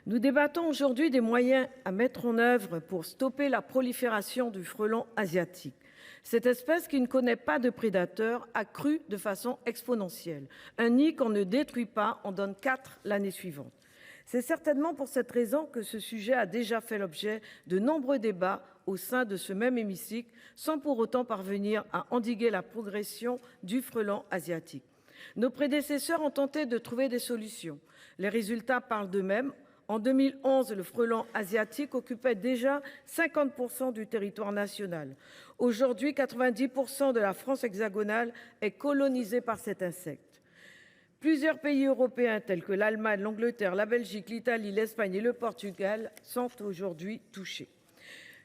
Nous débattons aujourd'hui des moyens à mettre en œuvre pour stopper la prolifération du frelon asiatique. Cette espèce, qui ne connaît pas de prédateurs, a crû de façon exponentielle. Un nid qu'on ne détruit pas en donne 4 l'année suivante. C'est certainement pour cette raison que ce sujet a déjà fait l'objet de nombreux débats au sein de ce même hémicycle, sans pour autant parvenir à endiguer la progression du frelon asiatique. Nos prédécesseurs ont tenté de trouver des solutions. Les résultats parlent d'eux-mêmes. En 2011, le frelon asiatique occupait déjà 50% du territoire national. Aujourd'hui, 90% de la France hexagonale est colonisée par cet insecte. Plusieurs pays européens tels que l'Allemagne, l'Angleterre, la Belgique, l'Italie, l'Espagne et le Portugal sont aujourd'hui touchés.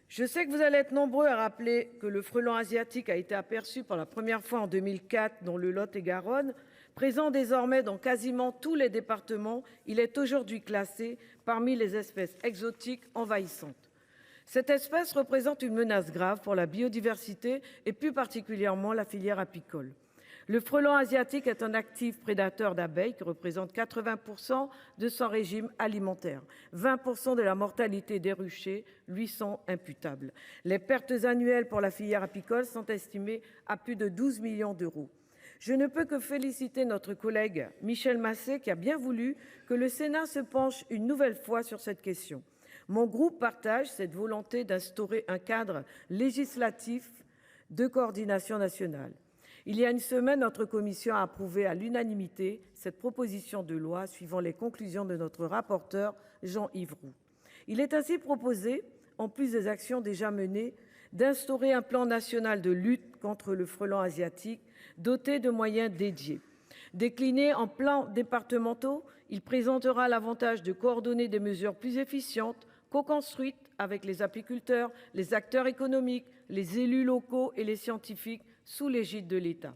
Je sais que vous allez être nombreux à rappeler que le frelon asiatique a été aperçu pour la première fois en 2004 dans le Lot-et-Garonne. Présent désormais dans quasiment tous les départements, il est aujourd'hui classé parmi les espèces exotiques envahissantes. Cette espèce représente une menace grave pour la biodiversité et plus particulièrement la filière apicole. Le frelon asiatique est un actif prédateur d'abeilles qui représente 80% de son régime alimentaire. 20% de la mortalité des ruchers lui sont imputables. Les pertes annuelles pour la filière apicole sont estimées à plus de 12 millions d'euros. Je ne peux que féliciter notre collègue Michel Masset qui a bien voulu que le Sénat se penche une nouvelle fois sur cette question. Mon groupe partage cette volonté d'instaurer un cadre législatif de coordination nationale. Il y a une semaine, notre commission a approuvé à l'unanimité cette proposition de loi suivant les conclusions de notre rapporteur Jean-Yves Roux. Il est ainsi proposé, en plus des actions déjà menées, d'instaurer un plan national de lutte contre le frelon asiatique doté de moyens dédiés. Décliné en plans départementaux, il présentera l'avantage de coordonner des mesures plus efficientes, co-construites avec les apiculteurs, les acteurs économiques, les élus locaux et les scientifiques sous l'égide de l'État.